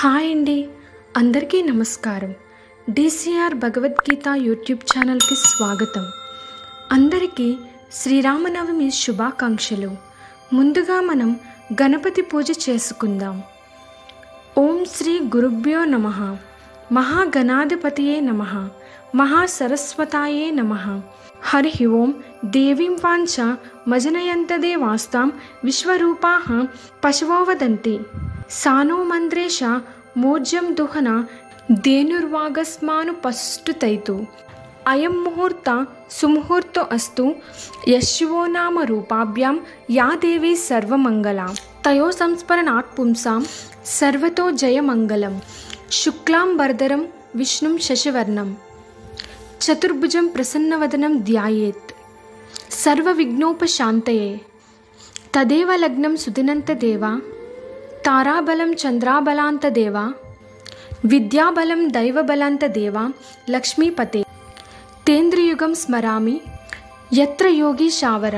Hi అండి, అందరికీ నమస్కారం. DCR భగవద్గీత యూట్యూబ్ ఛానల్కి స్వాగతం. అందరికీ శ్రీరామనవమి శుభాకాంక్షలు. ముందుగా మనం గణపతి పూజ చేసుకుందాం. ఓం శ్రీ గురుభ్యో నమః. మహాగణాధిపతియే నమః. మహాసరస్వతాయే నమః. హరి ఓం. దేవీం వాంఛ మజనయంతదే వాస్తాం విశ్వరూపాః పశవో వదంతి. సానో మంద్రేష మోర్జం దుహన ధేనుర్వాగస్మాను పస్తుతైతు. అయం ముహూర్త సుముహూర్తో అస్తు యశివో నామ రూపాభ్యాం యా దేవి సర్వమంగళ. తయో సంస్మరణాత్ పుంసాం సర్వతో జయమంగళం. శుక్లాం వరదరం విష్ణుం శశివర్ణం చతుర్భుజం ప్రసన్నవదనం ధ్యాయేత్. సర్వవిఘ్నోపశాంతయే. తదేవ లగ్నం సుదినంతదేవ. తారాబలం చంద్రాబలాంతదేవ. విద్యాబలం దైవబలాంతదేవ. లక్ష్మీపతే. తేంద్రయుగం స్మరామి యత్ర యోగి శావర.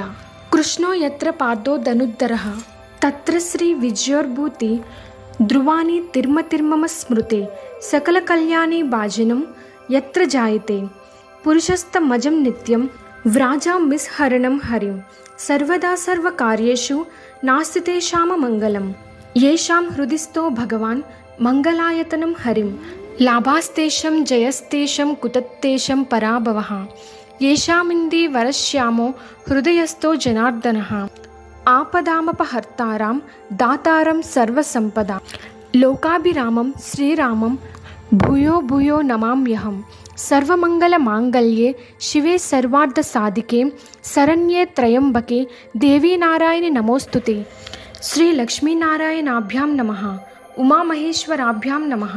కృష్ణో యత్ర పాదో ధనుద్ధరః. తత్ర శ్రీ విజయోర్భూతి ధ్రువాని తిర్మతిర్మమ స్మృతే. సకల కళ్యాణి భాజనం యత్ర జాయతే. పురుషస్తమజం నిత్యం వ్రాజామిస్హరణం హరిం. సర్వదా సర్వకార్యేషు నాస్తి తేషామ మంగళం. యేషాం హృదిస్థో భగవాన్ మంగళాయతనం హరిం. లాభాస్తేషం జయస్తేషం కుతత్తేషం పరాభవః. యేషామింది వరశ్యామో హృదయస్థో జనార్దనః. ఆపదామపహర్తారం దాతారం సర్వసంపద. లోకాభిరామం శ్రీరామం భూయో భూయో నమామ్యహం. సర్వమంగళ మాంగళ్యే శివే సర్వార్థ సాధికే శరణ్యే త్రయంబకే దేవీ నారాయణి నమోస్తుతే. శ్రీ లక్ష్మీనారాయణాభ్యాం నమః. ఉమామహేశ్వరాభ్యాం నమః.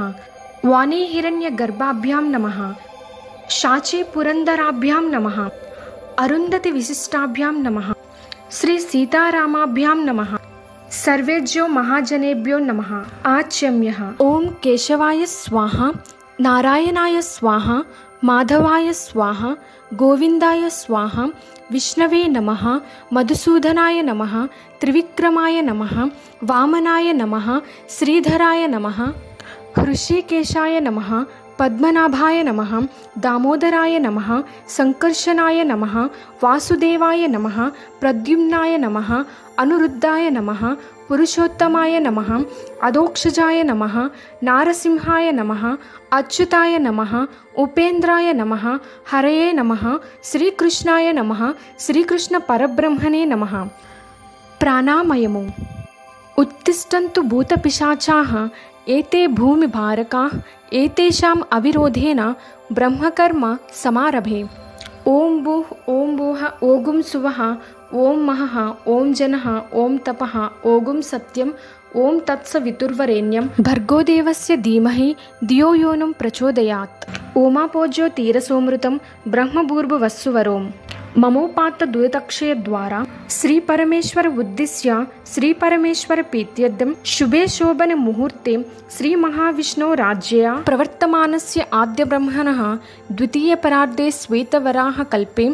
వాణీ హిరణ్య గర్భాభ్యాం నమః. శాచీ పురందరాభ్యాం నమః. అరుంధతి విశిష్టాభ్యాం నమః. శ్రీ సీతారామాభ్యాం నమః. సర్వేజ్యో మహాజనేభ్యో నమః. ఆచ్యమ్యః. ఓం కేశవాయ స్వాహ. నారాయణాయ స్వాహ. మాధవాయ స్వాహ. గోవిందాయ స్వాహ. విష్ణవే నమః. మధుసూదనాయ నమః. త్రివిక్రమాయ నమః. వామనాయ నమః. శ్రీధరాయ నమః. హృషికేశాయ నమః. పద్మనాభాయ నమః. దామోదరాయ నమః. సంకర్షణాయ నమః. వాసుదేవాయ నమః. ప్రద్యుమ్నాయ నమః. అనురుద్ధాయ నమః. పురుషోత్తమాయ నమః. అధోక్షజాయ నమః. నారసింహాయ నమః. అచ్యుతాయ నమః. ఉపేంద్రాయ నమః. హరయే నమః. శ్రీకృష్ణాయ నమః. శ్రీకృష్ణ పరబ్రహ్మణే నమః. ప్రాణామయము. ఉత్తిష్టంతు భూతపిశాచాః ఏతే భూమి భారకాః. ఏతేషాం అవిరోధేన బ్రహ్మకర్మ సమారభే. ఓం భూః ఓం భూః ఓగుం సువః ఓం మహః ఓం జనః ఓం తపః ఓగుం సత్యం ఓం తత్సవితుర్వరేణ్యం భర్గోదేవస్య ధీమహి ధియో యోనం ప్రచోదయాత్. ఓమాపోజ్యో తీరసోమృతం బ్రహ్మభూర్భువస్సువరోం. మమోపాత్త దురితక్షయ ద్వారా శ్రీ పరమేశ్వర ఉద్దిశ్య శ్రీ పరమేశ్వర ప్రీత్యర్థం శుభే శోభన ముహూర్తే శ్రీ మహావిష్ణో రాజ్యా ప్రవర్తమానస్య ఆద్య బ్రహ్మణః ద్వితీయ పరార్ధే శ్వేతవరాహ కల్పే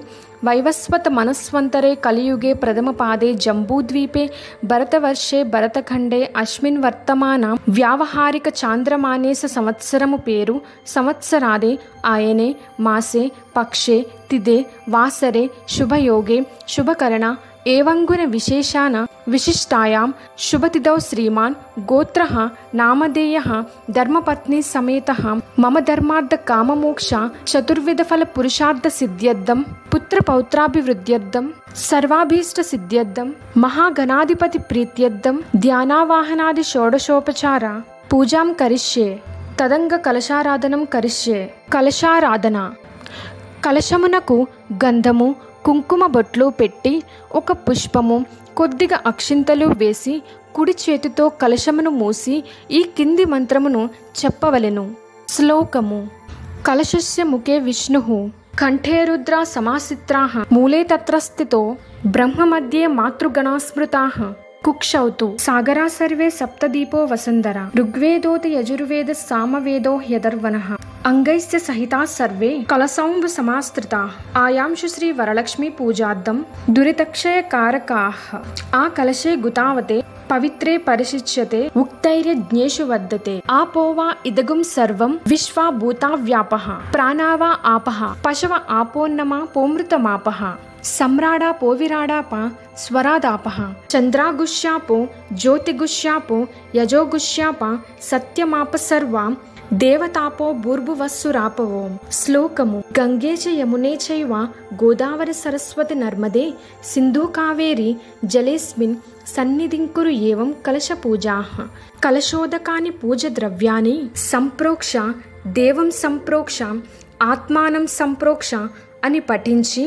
వైవస్వత మనస్వంతరే కలియుగే ప్రథమ పాదే జంబూద్వీపే భరతవర్షే భరతఖండే అస్మిన్ వర్తమాన వ్యావహారిక చాంద్రమానేస సంవత్సరము పేరు సంవత్సరాదే ఆయనే మాసే పక్షే తిదే వాసరే శుభయోగే శుభకరణ ఏవంగున విశేషాన విశిష్టాయాం శుభతిథౌ శ్రీమాన్ గోత్రః నామధేయః ధర్మపత్ని సమేతః మమ ధర్మార్థ కామమోక్ష చతుర్విధ ఫల పురుషార్థ సిద్ధ్యర్థం పుత్ర పౌత్రాభివృద్ధ్యర్థం సర్వాభీష్ట సిద్ధ్యర్థం మహాగణాధిపతి ప్రీత్యర్థం ధ్యానావాహనాది షోడశోపచార పూజాం కరిష్యే. తదంగ కలశారాధనం కరిష్యే. కలశారాధన. కలశమునకు గంధము కుంకుమ బొట్లు పెట్టి ఒక పుష్పము కొద్దిగా అక్షింతలు వేసి కుడి చేతితో కలశమును మూసి ఈ కింది మంత్రమును చెప్పవలెను. శ్లోకము. కలశస్య ముఖే విష్ణుః కంఠే రుద్రా సమాసిత్రాః మూలే తత్ర స్థితో బ్రహ్మ మధ్యే మాతృగణాస్మృతాః కుక్షౌతు సాగరా సర్వే సప్తదీపో వసుంధర. ఋగ్వేదోతి యజుర్వేద సామవేదో హ్యధర్వణః. అంగైస్య సహితా సర్వే కలసౌంభ సమాశ్రితాః. ఆయాంశు శ్రీ వరలక్ష్మీ పూజార్థం దురితక్షయ కారకాః. ఆ కలశే గుతావతే पवित्रे परिशिच्यते उक्तैर्यज्ञेषु वर्धते आपो वा इदगुं सर्वं विश्वा भूता व्यापः प्राणा वा आपः पशव आपोन्नमा पोमृतमापः सम्राडा पोविराडाप स्वरादापः चन्द्रागुष्यापो ज्योतिगुष्यापो यजोगुष्याप सत्यमाप सर्वां देवतापो भूर्भुवस्सुरापवो श्लोकमु गंगे च यमुने चैव गोदावरी सरस्वती नर्मदे सिन्धु कावेरी जलेऽस्मिन् सन्निधिं कुरु एवं कलशपूजाः कलशोदकानि पूजद्रव्याणि संप्रोक्ष देवं संप्रोक्ष ఆత్మానం సంప్రోక్ష అని పఠించి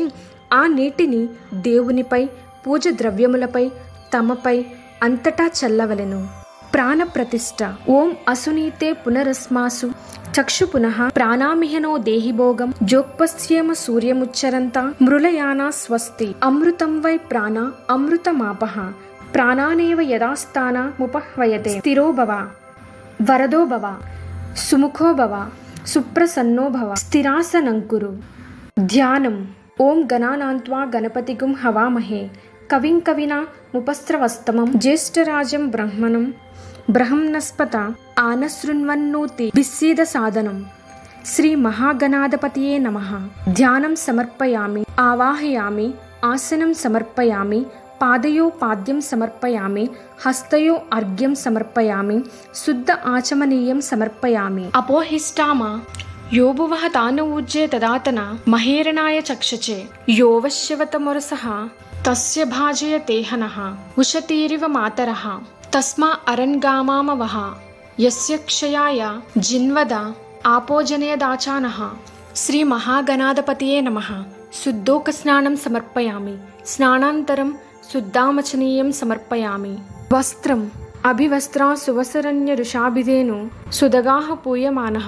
ఆ నీటిని దేవునిపై పూజ ద్రవ్యములపై తమపై అంతటా చల్లవలెను. ప్రాణప్రతిష్ఠ. ఓం అసునీతే పునరస్మాసు చక్షు పునః ప్రాణామిహనో దేహిభోగం జోక్పశ్యేమ సూర్యముచ్చరంత మృళయానా స్వస్తి అమృతం వై ప్రాణ అమృతమాపః ప్రాణానేవ యదాస్థాన ముపహ్వయతే స్థిరో భవ వరదో భవ సుముఖో భవ సుప్రసన్నో భవ స్థిరాసనం కురు. ధ్యానం. ఓం గణానాన్త్వా గణపతిగుం హవామహే కవిం కవినా ముపస్రవస్తమం జ్యేష్ఠరాజం బ్రహ్మణం బ్రహ్మణస్పత ఆనశృణ్వన్నోతి విస్సీద సాధనం. శ్రీ మహాగణాధిపతయే నమః. ధ్యానం సమర్పయామి ఆవాహయామి ఆసనం సమర్పయామి పాదయో పాద్యం సమర్పయామి హస్తయో అర్ఘ్యం సమర్పయామి శుద్ధ ఆచమనీయం సమర్పయామి. అపోహిష్టామ యో భువః తాన ఊజ్జే తదాతన మహేరణాయ చక్షచే యో వశ్యవతమొరసః తస్య భాజయతేహనః ఉషతీరివ మాతరః తస్మా అరణ్గామామవః యస్య క్షయాయ జిన్వద ఆపోజనయదాచానః. శ్రీ మహాగణాధిపతయే నమః. శుద్ధోక స్నానం సమర్పయామి స్నానాంతరం శుద్ధామచనీయం సమర్పయామి. వస్త్రం. అభివస్త్రా సువసరణ్య ఋషాభిధేను సుదగాః పూయమానః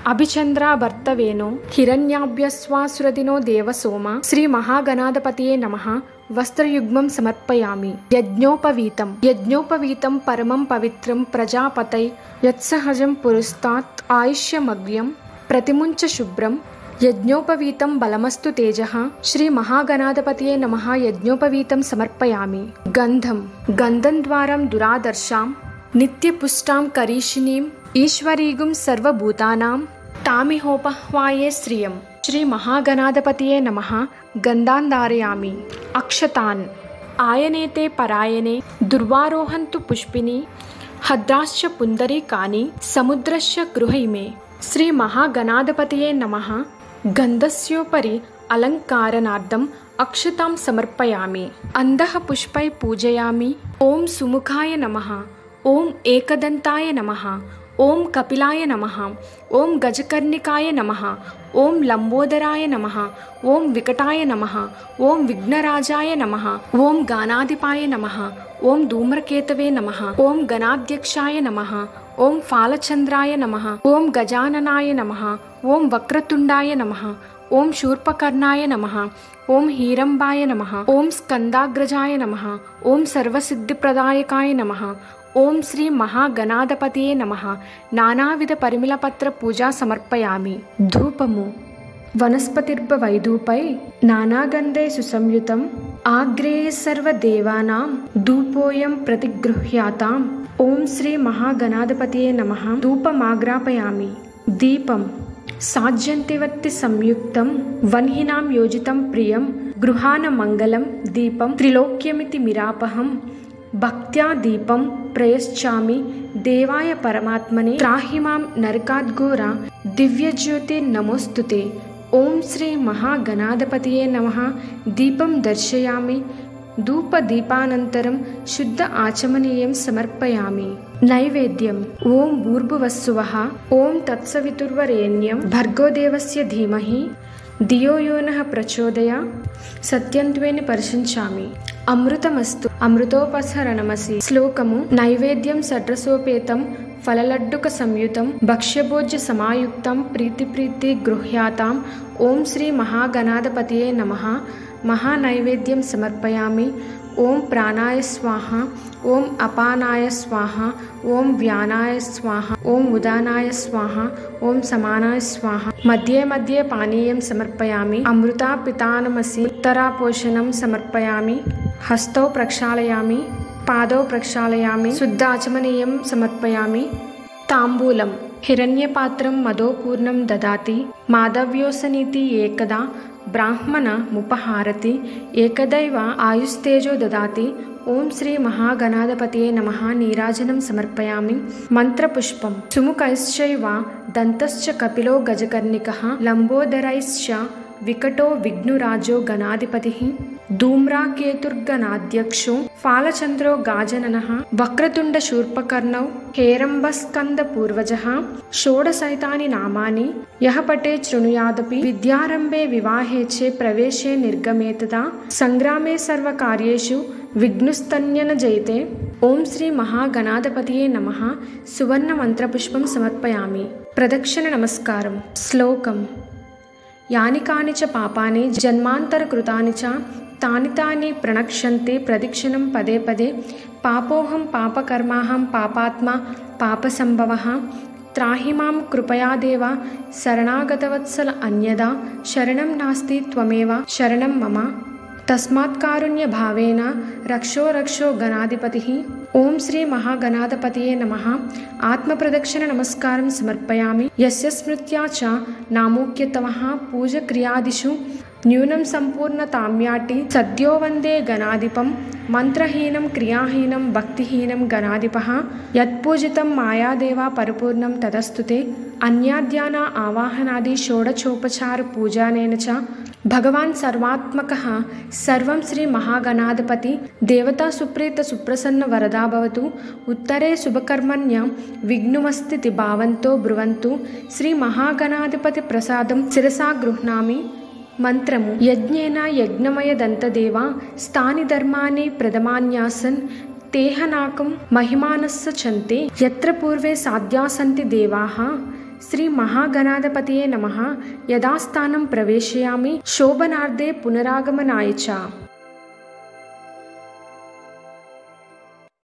అభిచంద్రా భర్తవేనో హిరణ్యాభ్యస్వాసురదినో దేవసోమ. శ్రీ మహాగణాధిపతయే నమః. వస్త్రయుగ్మం సమర్పయామి. యజ్ఞోపవీతం. యజ్ఞోపవీతం పరమం పవిత్రం ప్రజాపతై యత్సహజం పురస్తాత్ ఆయుష్యమగ్యం ప్రతిముంచ శుభ్రం యజ్ఞోపవీతం బలమస్తు తేజః. శ్రీ మహాగణాధిపతయే నమః. యజ్ఞోపవీతం సమర్పయామి. గంధం. గంధం ద్వారం దురాదర్శాం నిత్యపుష్టాం కరీషిణీం ఈశ్వరీగుం సర్వభూతానాం తామిహోపహ్వాయే శ్రియం. శ్రీ మహాగణాధిపతయే నమః. గంధాన్ ధారయామి. అక్షతాన్. ఆయనేతే పరాయణే దుర్వారోహంతు పుష్పిని హద్రాశ్చ పుండరీకాని సముద్రస్య గృహైమే. శ్రీ మహాగణాధిపతయే నమః. గంధస్యోపరి అలంకారణార్థం అక్షతాం సమర్పయామి. అంధః పుష్పై పూజయామి. ఓం సుముఖాయ నమః. ఓం ఏకదంతాయ నమః. ఓం కపిలాయ నమః. ఓం గజకర్ణికాయ నమః. ఓం లంబోదరాయ నమః. ఓం వికటాయ నమః. ఓం విఘ్నరాజాయ నమః. ఓం గానాధిపాయ నమః. ఓం ధూమ్రకేతవే నమః. ఓం గణాధ్యక్షాయ నమః. ఓం ఫాలచంద్రాయ నమః. ఓం గజాననాయ నమః. ఓం వక్రతుండాయ నమః. ఓం శూర్పకర్ణాయ నమః. ఓం హీరంబాయ నమః. ఓం స్కందాగ్రజాయ నమః. ఓం సర్వసిద్ధిప్రదాయకాయ నమః. ఓం శ్రీ మహాగణాధిపతయే నమః. నానావిధ పరిమళపత్ర పూజా సమర్పయామి. ధూపము. వనస్పతిర్భవైధూపై నానాగంధై సుసంయుతం ఆగ్రేయ సర్వదేవానాం ధూపోయం ప్రతిగృహ్యాతాం. ఓం శ్రీ మహాగణాధిపతయే నమః. ధూపమాగ్రాపయామి. దీపం. సాజ్యంతివత్తి సంయుక్తం వన్హినాం యోజితం ప్రియం గృహాన మంగళం దీపం త్రిలోక్యమితి మిరాపహం భక్త్యా దీపం ప్రయశ్చామి దేవాయ పరమాత్మనే త్రాహిమాం నరకాద్ఘోర దివ్యజ్యోతి నమోస్తుతే. ఓం శ్రీ మహాగణాధిపతయే నమః. దీపం దర్శయామి. ధూపదీపానంతరం శుద్ధ ఆచమనీయం సమర్పయామి. నైవేద్యం. ఓం భూర్భువస్సువః. ఓం తత్సవితుర్వరేణ్యం భర్గోదేవస్య ధీమహి ధియో యో నః ప్రచోదయాత్. సత్యంత్వేని పరిశించామి. అమృతమస్తు అమృతోపసరణమసి. శ్లోకము. నైవేద్యం షడ్రసోపేతం ఫలలడ్డుక సంయుతం భక్ష్యభోజ్య సమాయుక్తం ప్రీతి గృహ్యాతాం. ఓం శ్రీ మహాగణాధిపతయే నమః. మహానైవేద్యం సమర్పయామి. ఓం ప్రాణాయ స్వాహ. ఓం అపానాయ స్వాహ. ఓం వ్యానాయ స్వాహ. ఓం ఉదానాయ స్వాహ. ఓం సమానాయ స్వాహ. మధ్యే మధ్యే పానీయం సమర్పయామి. అమృతా పితానమసి. ఉత్తరాపోషణం సమర్పయామి. హస్తౌ ప్రక్షాళయామి. पादौ प्रक्षालयामि शुद्धाचमनीयं समर्पयामि। ताम्बूलं हिरण्यपात्रं मदोपूर्णं ददाति माधव्योऽसनीति एकदा ब्राह्मणमुपहारति एकदैव आयुस्तेजो ददाति। ओं श्री महागणाधिपतये नमः। नीराजनं समर्पयामि। मंत्रपुष्पं सुमुखैश्चैव दन्तश्च कपिलो गजकर्णिकः लम्बोदरैश्च विकटो विघ्नुराजो गणाधिपतिः धूम्राकेतुर्गणाध्यक्षो फालचन्द्रो गाजननः वक्रतुण्डशूर्पकर्णौ हेरम्बस्कन्दपूर्वजः। षोडशैतानि नामानि यः पठे शृणुयादपि विद्यारम्भे विवाहे च प्रवेशे निर्गमे तथा संग्रामे सर्वकार्येषु विघ्नुस्तन्यन जयते। ओं श्री महागणाधिपतये नमः। सुवर्ण मंत्रपुष्पं समर्पयामि। प्रदक्षिण नमस्कारं। श्लोकं यानि कानि च पापानि जन्मान्तरकृतानि च तानि तानि प्रणक्ष्यन्ते प्रदक्षिणं पदे पदे। पापोऽहं पापकर्माहं पापात्मा पापसम्भवः त्राहि मां कृपया देव शरणागतवत्सल अन्यदा शरणं नास्ति त्वमेव शरणं मम। तस्मात् कारुण्यभावेन रक्षो रक्षो गणाधिपतिः। ओं श्री महागणाधिपतये नमः। आत्मप्रदक्षिण नमस्कारं समर्पयामि। यस्य स्मृत्या च नामोक्यतमः पूजक्रियादिषु न्यूनं सम्पूर्णताम्याटि सद्यो वन्दे गणाधिपं मंत्रहीनं क्रियाहीनं भक्तिहीनं गणाधिपः यत्पूजितं मायादेवा परिपूर्णं तदस्तुते। अन्याद्याना आवाहनादि षोडशोपचार पूजानेन च भगवान् सर्वात्मकः सर्वं श्री महागणाधिपति देवता सुप्रीत सुप्रसन्न वरदा भवतु। उत्तरे शुभकर्मण्य विघ्नुमस्ति भावन्तो ब्रुवन्तु। श्री महागणाधिपति प्रसादं शिरसा गृह्णामि। मंत्रमु यज्ञेन यज्ञमय दंतदेवा स्थानि धर्मानि प्रथमान्यासन् तेहनाकं महिमानस्स चन्ते यत्र पूर्वे साध्या सन्ति देवाः। श्री महागणाधिपतये नमः। यदा स्थानं प्रवेशयामि शोभनार्थे पुनरागमनाय च